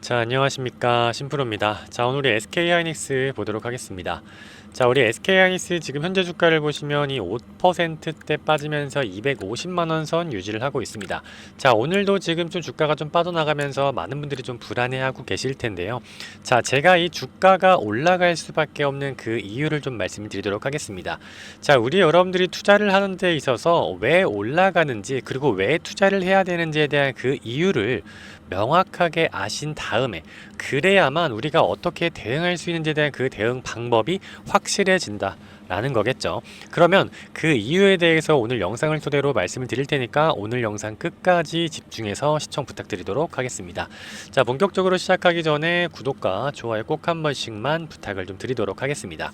자, 안녕하십니까. 신프로입니다. 자, 오늘 우리 SK하이닉스 보도록 하겠습니다. 자, 우리 SK하이닉스 지금 현재 주가를 보시면 이 5%대 빠지면서 250만원 선 유지를 하고 있습니다. 자, 오늘도 지금 좀 주가가 좀 빠져나가면서 많은 분들이 좀 불안해하고 계실 텐데요. 자, 제가 이 주가가 올라갈 수밖에 없는 그 이유를 좀 말씀드리도록 하겠습니다. 자, 우리 여러분들이 투자를 하는 데 있어서 왜 올라가는지, 그리고 왜 투자를 해야 되는지에 대한 그 이유를 명확하게 아신 다음에 그래야만 우리가 어떻게 대응할 수 있는지에 대한 그 대응 방법이 확실해진다 라는 거겠죠. 그러면 그 이유에 대해서 오늘 영상을 토대로 말씀을 드릴 테니까 오늘 영상 끝까지 집중해서 시청 부탁드리도록 하겠습니다. 자, 본격적으로 시작하기 전에 구독과 좋아요 꼭 한 번씩만 부탁을 좀 드리도록 하겠습니다.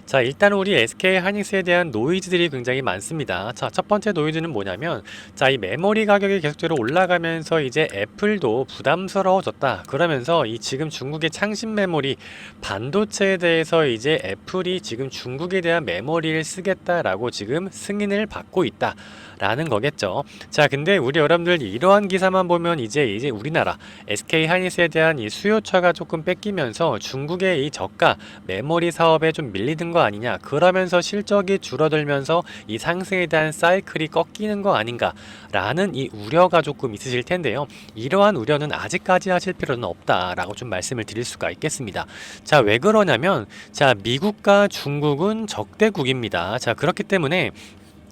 자, 일단 우리 SK하이닉스에 대한 노이즈들이 굉장히 많습니다. 자, 첫 번째 노이즈는 뭐냐면, 자, 이 메모리 가격이 계속적으로 올라가면서 이제 애플도 부담스러워졌다. 그러면서 이 지금 중국의 창신 메모리 반도체에 대해서 이제 애플이 지금 중국에 대한 메모리를 쓰겠다라고 지금 승인을 받고 있다. 라는 거겠죠. 자, 근데 우리 여러분들 이러한 기사만 보면 이제 우리나라 SK하이닉스에 대한 이 수요처가 조금 뺏기면서 중국의 이 저가 메모리 사업에 좀 밀리는 거 아니냐, 그러면서 실적이 줄어들면서 이 상승에 대한 사이클이 꺾이는 거 아닌가 라는 이 우려가 조금 있으실 텐데요. 이러한 우려는 아직까지 하실 필요는 없다 라고 좀 말씀을 드릴 수가 있겠습니다. 자, 왜 그러냐면, 자, 미국과 중국은 적대국입니다. 자, 그렇기 때문에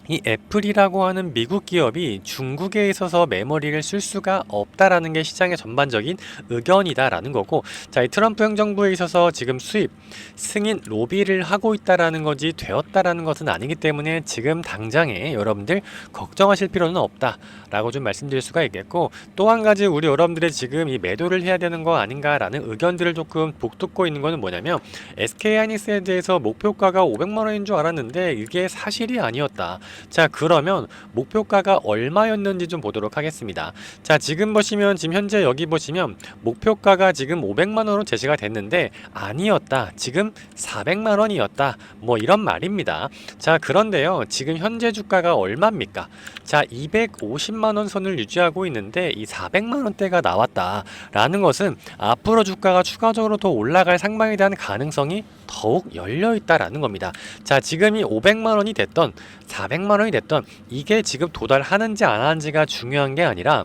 이 애플이라고 하는 미국 기업이 중국에 있어서 메모리를 쓸 수가 없다라는 게 시장의 전반적인 의견이다라는 거고, 자, 이 트럼프 행정부에 있어서 지금 수입 승인 로비를 하고 있다라는 거지 되었다라는 것은 아니기 때문에 지금 당장에 여러분들 걱정하실 필요는 없다라고 좀 말씀드릴 수가 있겠고, 또 한 가지 우리 여러분들의 지금 이 매도를 해야 되는 거 아닌가라는 의견들을 조금 북돋고 있는 거는 뭐냐면, SK하이닉스에 대해서 목표가가 500만 원인 줄 알았는데 이게 사실이 아니었다. 자, 그러면 목표가가 얼마였는지 좀 보도록 하겠습니다. 자, 지금 보시면, 지금 현재 여기 보시면 목표가가 지금 500만원으로 제시가 됐는데 아니었다, 지금 400만원이었다, 뭐 이런 말입니다. 자, 그런데요, 지금 현재 주가가 얼마입니까? 자, 250만원 선을 유지하고 있는데 이 400만원대가 나왔다 라는 것은 앞으로 주가가 추가적으로 더 올라갈 상방에 대한 가능성이 더욱 열려있다라는 겁니다. 자, 지금이 500만원이 됐던 400만원이 됐던 이게 지금 도달하는지 안 하는지가 중요한 게 아니라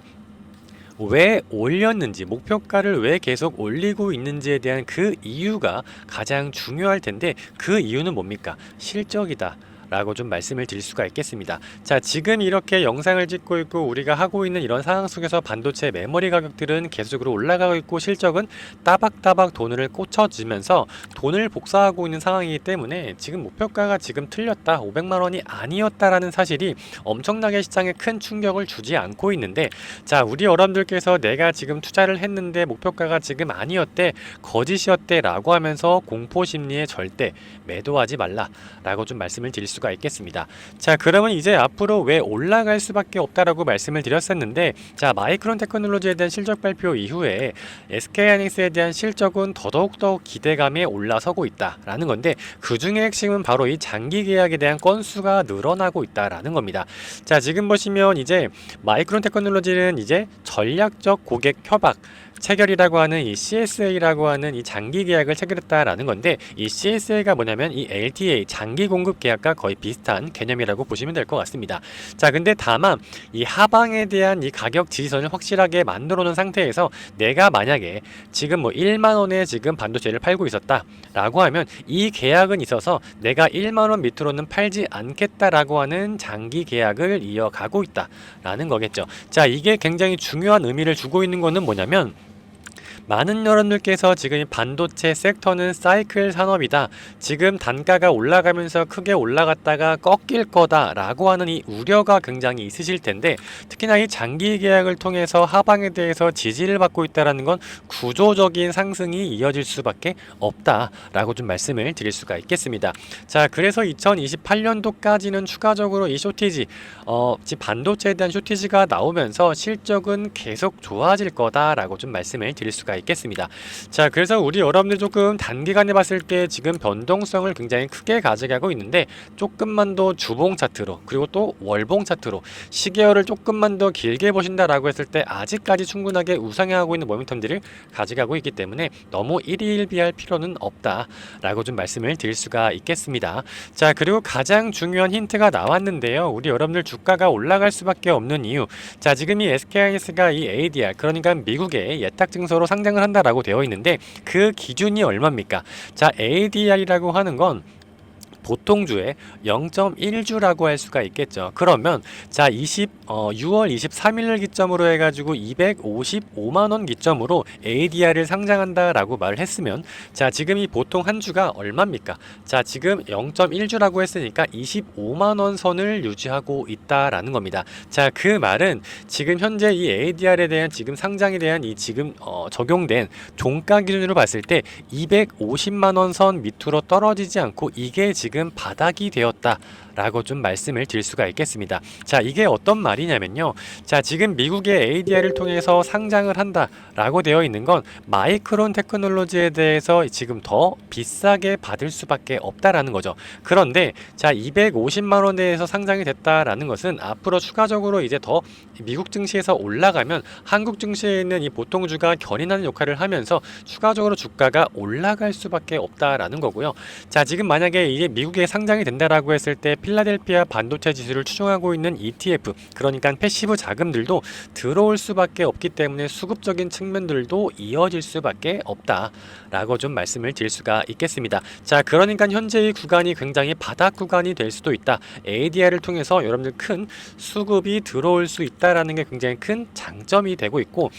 왜 올렸는지, 목표가를 왜 계속 올리고 있는지에 대한 그 이유가 가장 중요할 텐데, 그 이유는 뭡니까? 실적이다 라고 좀 말씀을 드릴 수가 있겠습니다. 자, 지금 이렇게 영상을 찍고 있고 우리가 하고 있는 이런 상황 속에서 반도체 메모리 가격들은 계속적으로 올라가고 있고 실적은 따박따박 돈을 꽂혀지면서 돈을 복사하고 있는 상황이기 때문에 지금 목표가가 지금 틀렸다, 500만원이 아니었다라는 사실이 엄청나게 시장에 큰 충격을 주지 않고 있는데, 자, 우리 여러분들께서 내가 지금 투자를 했는데 목표가가 지금 아니었대, 거짓이었대 라고 하면서 공포심리에 절대 매도하지 말라 라고 좀 말씀을 드릴 수가 있겠습니다. 자, 그러면 이제 앞으로 왜 올라갈 수밖에 없다라고 말씀을 드렸었는데, 자, 마이크론 테크놀로지에 대한 실적 발표 이후에 SK하이닉스에 대한 실적은 더더욱 기대감에 올라서고 있다라는 건데, 그 중에 핵심은 바로 이 장기 계약에 대한 건수가 늘어나고 있다라는 겁니다. 자, 지금 보시면 이제 마이크론 테크놀로지는 이제 전략적 고객 협약 체결이라고 하는 이 CSA라고 하는 이 장기 계약을 체결했다라는 건데, 이 CSA가 뭐냐면 이 LTA 장기 공급 계약과 거의 비슷한 개념이라고 보시면 될 것 같습니다. 자, 근데 다만 이 하방에 대한 이 가격 지지선을 확실하게 만들어 놓은 상태에서 내가 만약에 지금 뭐 1만원에 지금 반도체를 팔고 있었다 라고 하면 이 계약은 있어서 내가 1만원 밑으로는 팔지 않겠다라고 하는 장기 계약을 이어가고 있다 라는 거겠죠. 자, 이게 굉장히 중요한 의미를 주고 있는 거는 뭐냐면, 많은 여러분들께서 지금 이 반도체 섹터는 사이클 산업이다, 지금 단가가 올라가면서 크게 올라갔다가 꺾일 거다 라고 하는 이 우려가 굉장히 있으실 텐데, 특히나 이 장기 계약을 통해서 하방에 대해서 지지를 받고 있다는 건 구조적인 상승이 이어질 수밖에 없다 라고 좀 말씀을 드릴 수가 있겠습니다. 자, 그래서 2028년도까지는 추가적으로 이 쇼티지, 반도체에 대한 쇼티지가 나오면서 실적은 계속 좋아질 거다 라고 좀 말씀을 드릴 수가 수가 있겠습니다. 자, 그래서 우리 여러분들 조금 단기간에 봤을 때 지금 변동성을 굉장히 크게 가져가고 있는데, 조금만 더 주봉 차트로, 그리고 또 월봉 차트로 시계열을 조금만 더 길게 보신다라고 했을 때 아직까지 충분하게 우상향하고 있는 모멘텀들을 가져가고 있기 때문에 너무 일희일비할 필요는 없다라고 좀 말씀을 드릴 수가 있겠습니다. 자, 그리고 가장 중요한 힌트가 나왔는데요. 우리 여러분들 주가가 올라갈 수밖에 없는 이유. 자, 지금 이 SK하이닉스가 이 ADR, 그러니까 미국의 예탁증서로 상장을 한다라고 되어 있는데, 그 기준이 얼마입니까? 자, ADR이라고 하는 건 보통주의 0.1주라고 할 수가 있겠죠. 그러면 자, 6월 23일을 기점으로 해가지고 255만원 기점으로 ADR을 상장한다라고 말을 했으면, 자, 지금 이 보통 한 주가 얼마입니까? 자, 지금 0.1주라고 했으니까 25만원 선을 유지하고 있다라는 겁니다. 자, 그 말은 지금 현재 이 ADR에 대한 지금 상장에 대한 이 지금 적용된 종가 기준으로 봤을 때 250만원 선 밑으로 떨어지지 않고 이게 지금 바닥이 되었다 라고 좀 말씀을 드릴 수가 있겠습니다. 자, 이게 어떤 말이냐면요, 자, 지금 미국의 ADR을 통해서 상장을 한다 라고 되어 있는 건 마이크론 테크놀로지에 대해서 지금 더 비싸게 받을 수밖에 없다라는 거죠. 그런데 자, 250만원대에서 상장이 됐다라는 것은 앞으로 추가적으로 이제 더 미국 증시에서 올라가면 한국 증시에 있는 이 보통주가 견인하는 역할을 하면서 추가적으로 주가가 올라갈 수밖에 없다라는 거고요. 자, 지금 만약에 이게 미국에 상장이 된다라고 했을 때 필라델피아 반도체 지수를 추종하고 있는 ETF, 그러니까 패시브 자금들도 들어올 수밖에 없기 때문에 수급적인 측면들도 이어질 수밖에 없다라고 좀 말씀을 드릴 수가 있겠습니다. 자, 그러니까 현재 이 구간이 굉장히 바닥 구간이 될 수도 있다. ADR을 통해서 여러분들 큰 수급이 들어올 수 있다라는 게 굉장히 큰 장점이 되고 있고,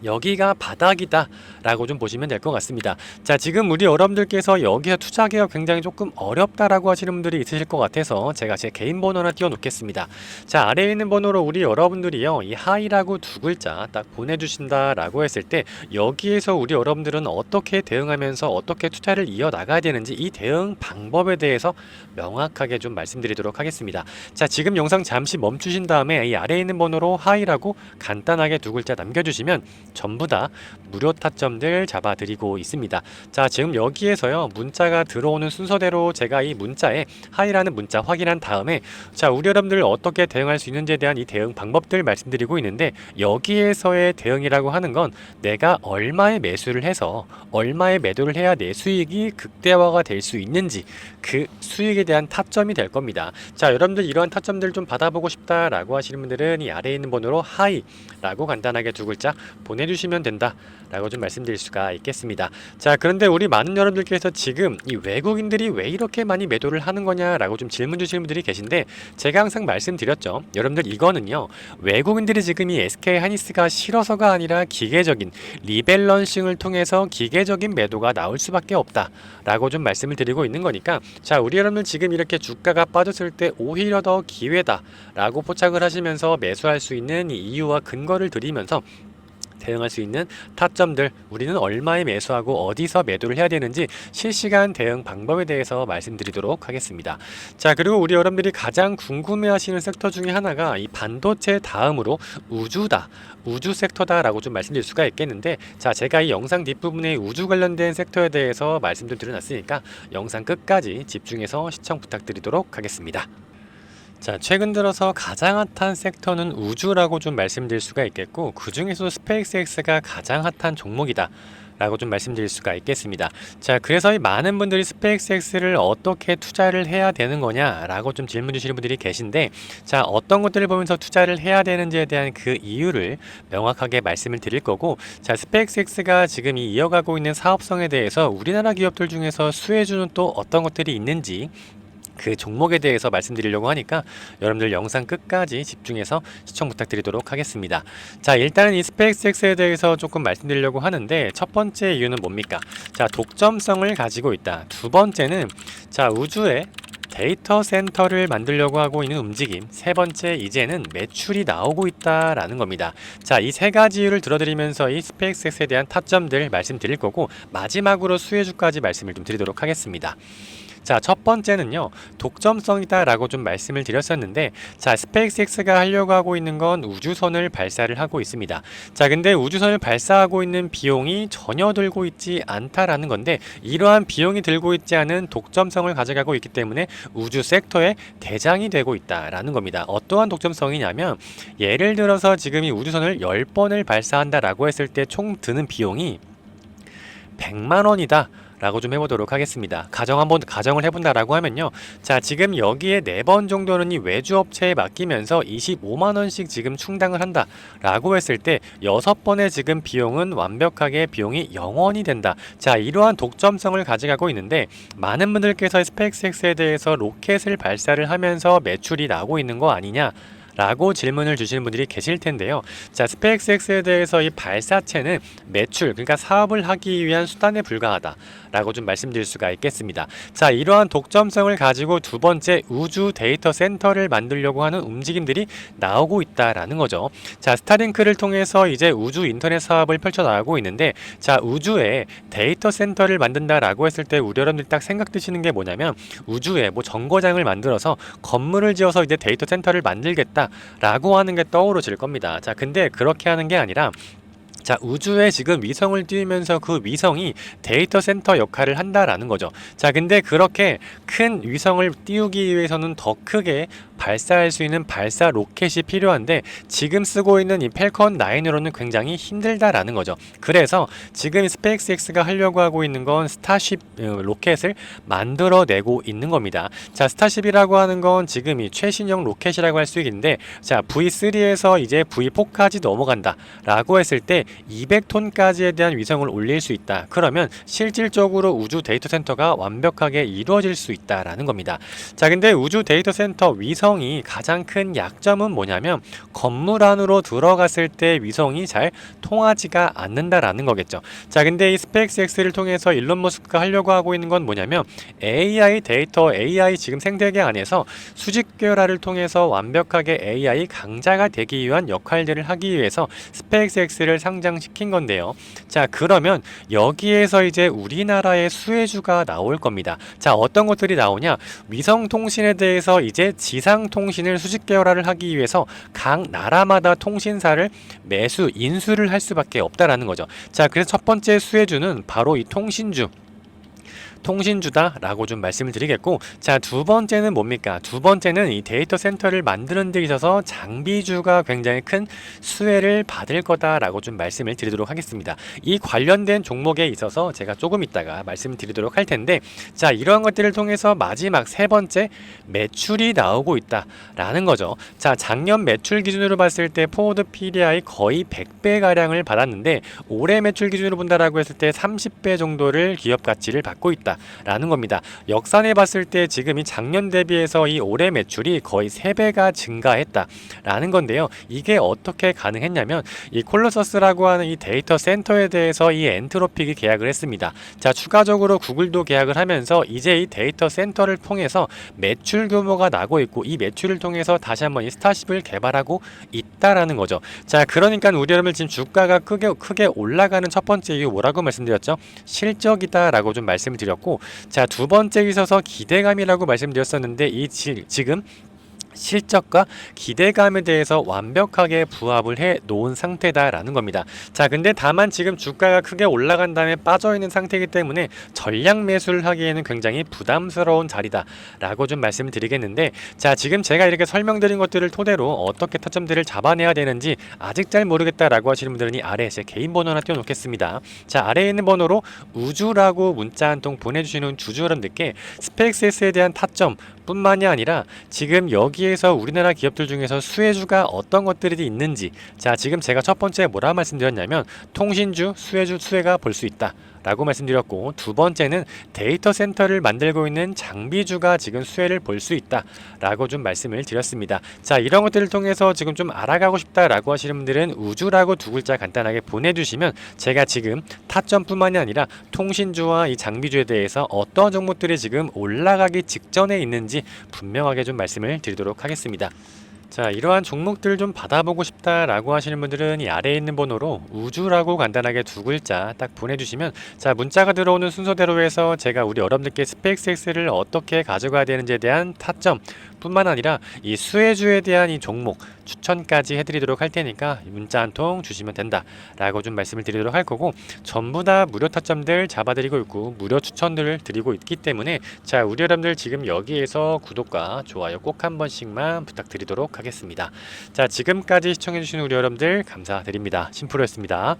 여기가 바닥이다 라고 좀 보시면 될 것 같습니다. 자, 지금 우리 여러분들께서 여기서 투자하기가 굉장히 조금 어렵다라고 하시는 분들이 있으실 것 같아서 제가 제 개인 번호 하나 띄워 놓겠습니다. 자, 아래에 있는 번호로 우리 여러분들이요, 이 하이라고 두 글자 딱 보내주신다 라고 했을 때 여기에서 우리 여러분들은 어떻게 대응하면서 어떻게 투자를 이어나가야 되는지 이 대응 방법에 대해서 명확하게 좀 말씀드리도록 하겠습니다. 자, 지금 영상 잠시 멈추신 다음에 이 아래에 있는 번호로 하이라고 간단하게 두 글자 남겨주시면 전부 다 무료 타점들 잡아드리고 있습니다. 자, 지금 여기에서요, 문자가 들어오는 순서대로 제가 이 문자에 하이라는 문자 확인한 다음에, 자, 우리 여러분들 어떻게 대응할 수 있는지에 대한 이 대응 방법들 말씀드리고 있는데, 여기에서의 대응이라고 하는 건 내가 얼마의 매수를 해서 얼마의 매도를 해야 내 수익이 극대화가 될 수 있는지 그 수익에 대한 타점이 될 겁니다. 자, 여러분들 이러한 타점들 좀 받아보고 싶다라고 하시는 분들은 이 아래에 있는 번호로 하이라고 간단하게 두 글자 보내주시면 된다 라고 좀 말씀드릴 수가 있겠습니다. 자, 그런데 우리 많은 여러분들께서 지금 이 외국인들이 왜 이렇게 많이 매도를 하는 거냐 라고 좀 질문 주시는 분들이 계신데, 제가 항상 말씀드렸죠. 여러분들 이거는요, 외국인들이 지금 이 SK하이닉스가 싫어서가 아니라 기계적인 리밸런싱을 통해서 기계적인 매도가 나올 수밖에 없다 라고 좀 말씀을 드리고 있는 거니까, 자, 우리 여러분들 지금 이렇게 주가가 빠졌을 때 오히려 더 기회다 라고 포착을 하시면서 매수할 수 있는 이 이유와 근거를 드리면서 대응할 수 있는 타점들, 우리는 얼마에 매수하고 어디서 매도를 해야 되는지 실시간 대응 방법에 대해서 말씀드리도록 하겠습니다. 자, 그리고 우리 여러분들이 가장 궁금해하시는 섹터 중에 하나가 이 반도체 다음으로 우주다, 우주 섹터다 라고 좀 말씀드릴 수가 있겠는데, 자, 제가 이 영상 뒷부분에 우주 관련된 섹터에 대해서 말씀 좀 드려놨으니까 영상 끝까지 집중해서 시청 부탁드리도록 하겠습니다. 자, 최근 들어서 가장 핫한 섹터는 우주라고 좀 말씀드릴 수가 있겠고, 그 중에서도 스페이스X가 가장 핫한 종목이다 라고 좀 말씀드릴 수가 있겠습니다. 자, 그래서 이 많은 분들이 스페이스X를 어떻게 투자를 해야 되는 거냐 라고 좀 질문 주시는 분들이 계신데, 자, 어떤 것들을 보면서 투자를 해야 되는지에 대한 그 이유를 명확하게 말씀을 드릴 거고, 자, 스페이스X가 지금 이 이어가고 있는 사업성에 대해서 우리나라 기업들 중에서 수혜주는 또 어떤 것들이 있는지 그 종목에 대해서 말씀드리려고 하니까 여러분들 영상 끝까지 집중해서 시청 부탁드리도록 하겠습니다. 자, 일단은 이 스페이스X에 대해서 조금 말씀드리려고 하는데, 첫 번째 이유는 뭡니까? 자, 독점성을 가지고 있다. 두 번째는 자, 우주에 데이터 센터를 만들려고 하고 있는 움직임. 세 번째, 이제는 매출이 나오고 있다라는 겁니다. 자, 이 세 가지 이유를 들어드리면서 이 스페이스X에 대한 타점들 말씀드릴 거고, 마지막으로 수혜주까지 말씀을 좀 드리도록 하겠습니다. 자, 첫 번째는요, 독점성이다라고 좀 말씀을 드렸었는데, 자, 스페이스X가 하려고 하고 있는 건 우주선을 발사를 하고 있습니다. 자, 근데 우주선을 발사하고 있는 비용이 전혀 들고 있지 않다라는 건데, 이러한 비용이 들고 있지 않은 독점성을 가져가고 있기 때문에 우주 섹터의 대장이 되고 있다라는 겁니다. 어떠한 독점성이냐면, 예를 들어서 지금 이 우주선을 10번을 발사한다라고 했을 때 총 드는 비용이 100만 원이다 라고 좀 해보도록 하겠습니다. 가정을 해본다라고 하면요, 자, 지금 여기에 4번 정도는 이 외주업체에 맡기면서 25만원씩 지금 충당을 한다 라고 했을 때 6번의 지금 비용은 완벽하게 비용이 0원이 된다. 자, 이러한 독점성을 가져가고 있는데, 많은 분들께서 스페이스X에 대해서 로켓을 발사를 하면서 매출이 나고 있는 거 아니냐 라고 질문을 주시는 분들이 계실 텐데요. 자, 스페이스X에 대해서 이 발사체는 매출, 그러니까 사업을 하기 위한 수단에 불과하다 라고 좀 말씀드릴 수가 있겠습니다. 자, 이러한 독점성을 가지고 두 번째 우주 데이터 센터를 만들려고 하는 움직임들이 나오고 있다라는 거죠. 자, 스타링크를 통해서 이제 우주 인터넷 사업을 펼쳐나가고 있는데, 자, 우주에 데이터 센터를 만든다라고 했을 때 우리 여러분들이 딱 생각드시는 게 뭐냐면, 우주에 뭐 정거장을 만들어서 건물을 지어서 이제 데이터 센터를 만들겠다 라고 하는 게 떠오르실 겁니다. 자, 근데 그렇게 하는 게 아니라, 자, 우주에 지금 위성을 띄우면서 그 위성이 데이터 센터 역할을 한다라는 거죠. 자, 근데 그렇게 큰 위성을 띄우기 위해서는 더 크게 발사할 수 있는 발사 로켓이 필요한데, 지금 쓰고 있는 이 펠컨 9으로는 굉장히 힘들다라는 거죠. 그래서 지금 스페이스X가 하려고 하고 있는 건 스타쉽 로켓을 만들어내고 있는 겁니다. 자, 스타쉽이라고 하는 건 지금 이 최신형 로켓이라고 할 수 있는데, 자, V3에서 이제 V4까지 넘어간다 라고 했을 때 200톤까지에 대한 위성을 올릴 수 있다. 그러면 실질적으로 우주 데이터 센터가 완벽하게 이루어질 수 있다라는 겁니다. 자, 근데 우주 데이터 센터 위성이 가장 큰 약점은 뭐냐면, 건물 안으로 들어갔을 때 위성이 잘 통하지가 않는다라는 거겠죠. 자, 근데 이 스페이스X를 통해서 일론 머스크가 하려고 하고 있는 건 뭐냐면, AI 데이터, AI 지금 생태계 안에서 수직 계열화를 통해서 완벽하게 AI 강자가 되기 위한 역할들을 하기 위해서 스페이스X를 상장시킨 건데요. 자, 그러면 여기에서 이제 우리나라의 수혜주가 나올 겁니다. 자, 어떤 것들이 나오냐? 위성 통신에 대해서 이제 지상 통신을 수직 계열화를 하기 위해서 각 나라마다 통신사를 인수를 할 수밖에 없다라는 거죠. 자, 그래서 첫 번째 수혜주는 바로 이 통신주다라고 좀 말씀을 드리겠고, 자, 두 번째는 뭡니까? 두 번째는 이 데이터 센터를 만드는 데 있어서 장비주가 굉장히 큰 수혜를 받을 거다라고 좀 말씀을 드리도록 하겠습니다. 이 관련된 종목에 있어서 제가 조금 이따가 말씀을 드리도록 할 텐데, 자, 이러한 것들을 통해서 마지막 세 번째 매출이 나오고 있다라는 거죠. 자, 작년 매출 기준으로 봤을 때 포워드 PDI 거의 100배 가량을 받았는데, 올해 매출 기준으로 본다라고 했을 때 30배 정도를 기업 가치를 받고 있다 라는 겁니다. 역산해 봤을 때 지금 이 작년 대비해서 이 올해 매출이 거의 3배가 증가했다 라는 건데요. 이게 어떻게 가능했냐면, 이 콜로서스라고 하는 이 데이터 센터에 대해서 이 엔트로픽이 계약을 했습니다. 자, 추가적으로 구글도 계약을 하면서 이제 이 데이터 센터를 통해서 매출 규모가 나고 있고, 이 매출을 통해서 다시 한번 이 스타쉽을 개발하고 있다라는 거죠. 자, 그러니까 우리 여러분 지금 주가가 크게 올라가는 첫 번째 이유 뭐라고 말씀드렸죠? 실적이다 라고 좀 말씀을 드렸고, 자, 두 번째에 있어서 기대감이라고 말씀드렸었는데, 지금 실적과 기대감에 대해서 완벽하게 부합을 해 놓은 상태다라는 겁니다. 자, 근데 다만 지금 주가가 크게 올라간 다음에 빠져있는 상태이기 때문에 전략 매수를 하기에는 굉장히 부담스러운 자리다라고 좀 말씀을 드리겠는데, 자, 지금 제가 이렇게 설명드린 것들을 토대로 어떻게 타점들을 잡아내야 되는지 아직 잘 모르겠다라고 하시는 분들은 이 아래에 제 개인 번호 하나 띄워놓겠습니다. 자, 아래에 있는 번호로 우주라고 문자 한 통 보내주시는 주주 여러분들께 스페이스X에 대한 타점 뿐만이 아니라 지금 여기에서 우리나라 기업들 중에서 수혜주가 어떤 것들이 있는지, 자, 지금 제가 첫 번째 뭐라 말씀드렸냐면, 통신주, 수혜가 볼 수 있다 라고 말씀드렸고, 두 번째는 데이터 센터를 만들고 있는 장비주가 지금 수혜를 볼 수 있다 라고 좀 말씀을 드렸습니다. 자, 이런 것들을 통해서 지금 좀 알아가고 싶다 라고 하시는 분들은 우주라고 두 글자 간단하게 보내주시면 제가 지금 타점뿐만이 아니라 통신주와 이 장비주에 대해서 어떤 종목들이 지금 올라가기 직전에 있는지 분명하게 좀 말씀을 드리도록 하겠습니다. 자, 이러한 종목들 좀 받아보고 싶다라고 하시는 분들은 이 아래에 있는 번호로 우주라고 간단하게 두 글자 딱 보내주시면, 자, 문자가 들어오는 순서대로 해서 제가 우리 여러분들께 스펙스X를 어떻게 가져가야 되는지에 대한 타점 뿐만 아니라 이 수혜주에 대한 이 종목 추천까지 해드리도록 할 테니까 문자 한 통 주시면 된다 라고 좀 말씀을 드리도록 할 거고, 전부 다 무료 타점들 잡아드리고 있고 무료 추천들을 드리고 있기 때문에, 자, 우리 여러분들 지금 여기에서 구독과 좋아요 꼭 한 번씩만 부탁드리도록 하겠습니다. 자, 지금까지 시청해주신 우리 여러분들 감사드립니다. 심프로였습니다.